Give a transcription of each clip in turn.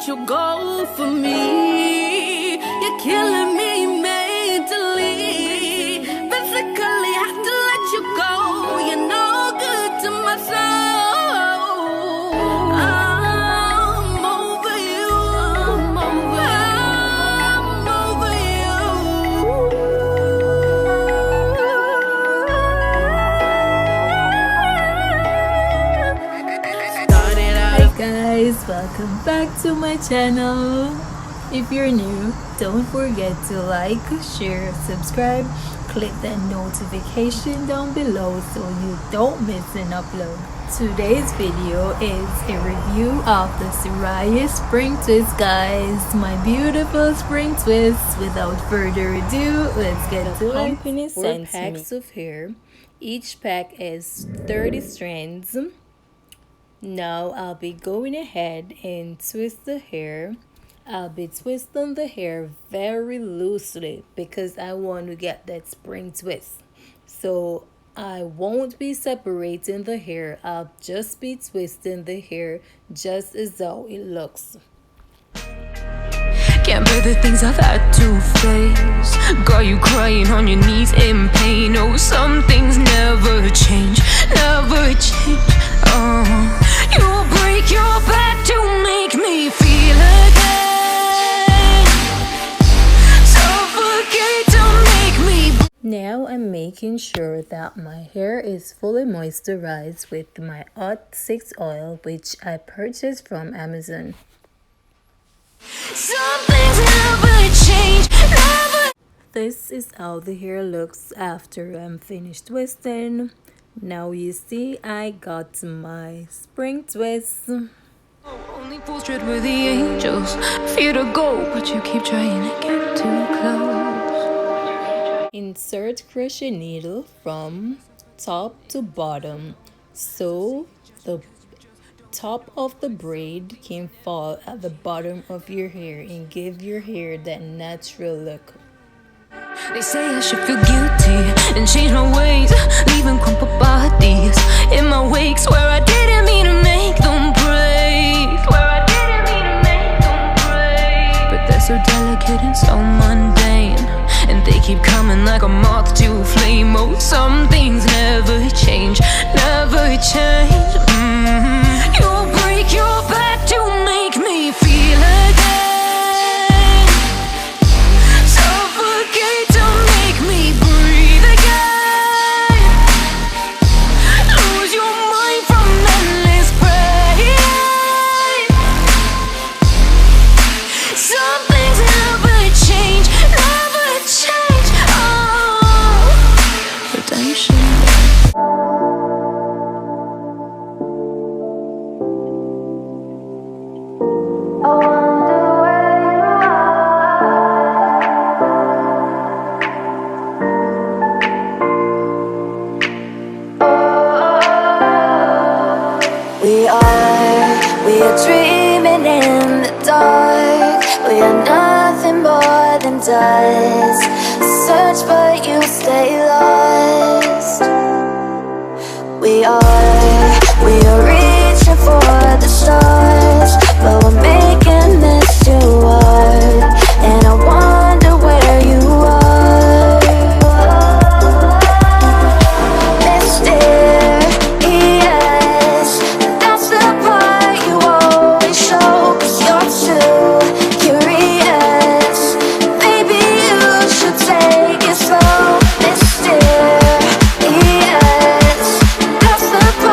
let you go for me. You're killing me mentally. Physically, have to let you go. You're no good to my soul. I'm over you. I'm over you. Hey guys, welcome back to my channel. If you're new, don't forget to like, share, subscribe, click that notification down below so you don't miss an upload. Today's video is a review of the Seriya spring twist, guys. My beautiful spring twists. Without further ado, let's get to it. Company sent 4 packs of hair. Each pack is 30 strands. Now I'll be going ahead and twist the hair. I'll be twisting the hair very loosely because I want to get that spring twist. So I won't be separating the hair. I'll just be twisting the hair just as how it looks. Can't bear the things I've had to face. Got you crying on your knees in pain. Oh, some things never change, never change. You break your back to make me feel again. Suffocate to make me. Now I'm making sure that my hair is fully moisturized with my Hot 6 oil, which I purchased from Amazon. Some things never change, never. This is how the hair looks after I'm finished twisting. Now you see I got my spring twist. Only fools tread with the angels. Fear to go, but you keep trying to get too close. Insert crochet needle from top to bottom so the top of the braid can fall at the bottom of your hair and give your hair that natural look. They say I should feel guilty and change my ways, leaving crumpled bodies in my wake. Swear I didn't mean to make them break. Swear I didn't mean to make them break. But they're so delicate and so mundane, and they keep coming like a moth to a flame. Oh, some things never change, never change. You break your back to make me feel again. Suffocate to make me breathe again. Lose your mind from endless pain. Some things never change, never change. Oh, redemption. We are dreaming in the dark. We are nothing more than dust. Search but you stay lost. We are reaching for the stars, but we're making this too hard. And I wonder where you are. Mysterious, that's the part you always show. 'Cause you're too curious. Maybe you should take it slow. Mysterious, that's the part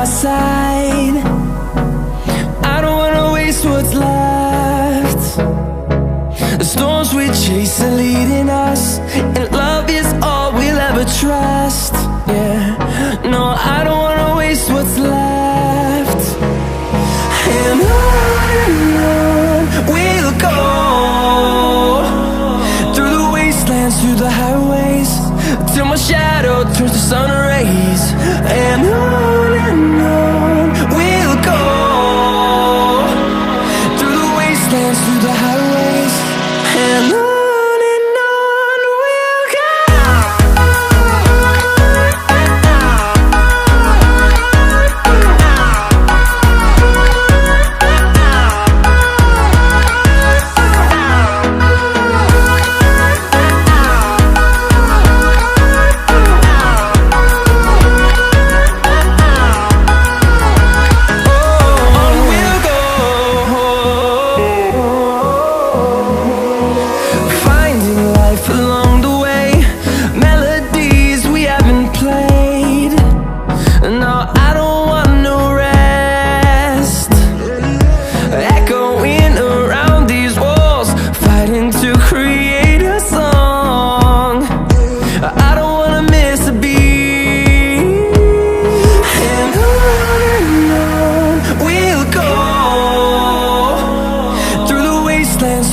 my side. I don't wanna waste what's left. The storms we chase are leading us, and love is all we'll ever trust. Yeah, no, I don't wanna waste what's left. And on we'll go, through the wastelands, through the highways, till my shadow turns to sun rays. And on we'll go, through the wastelands, through the highways, and on we'll go.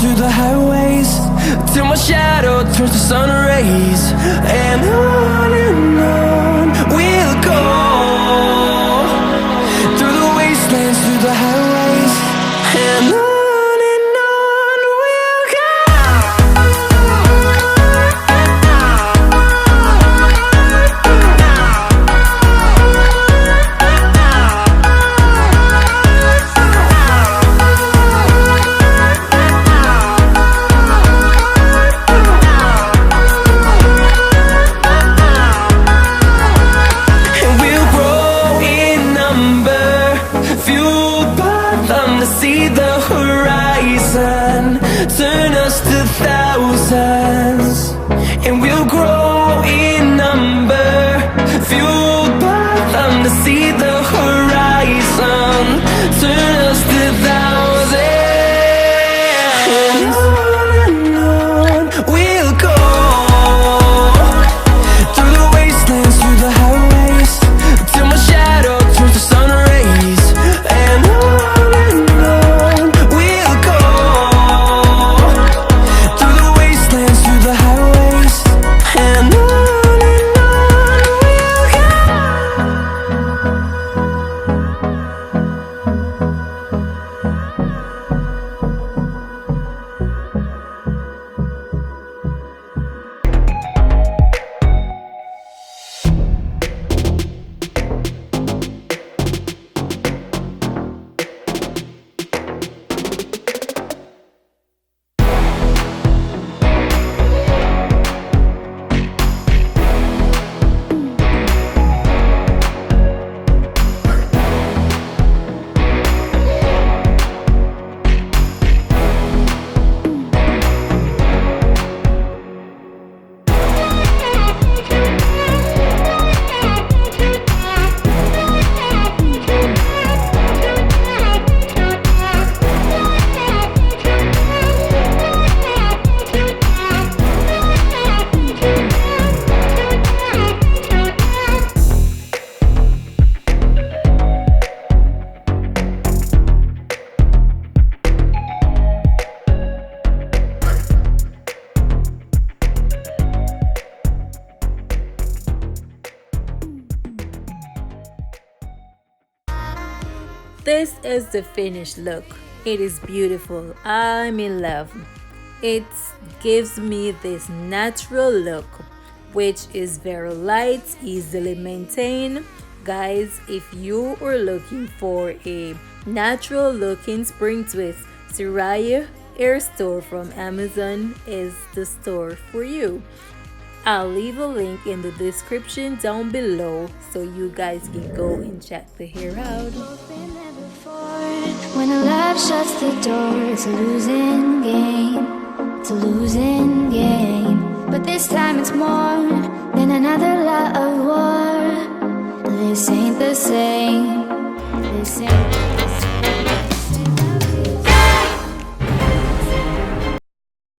Through the highways, till my shadow turns to sun rays. And on we'll go, through the wastelands, through the highways, and on we'll go. Turn us to thousands, and we'll grow in number, fueled by them to see the horizon. Turn us to thousands, and on we'll go, through the wastelands, through the highways, till my shadow turns to sun rays. And on we'll go, through the wastelands, through the highways, and on we'll go. This is the finished look. It is beautiful. I'm in love. It gives me this natural look, which is very light, easily maintained. Guys, if you are looking for a natural looking spring twist, Seriya Hair Store from Amazon is the store for you. I'll leave a link in the description down below so you guys can go and check the hair out. When a love shuts the door, it's a losing game. It's a losing game. But this time it's more than another love of war. This ain't the same. same.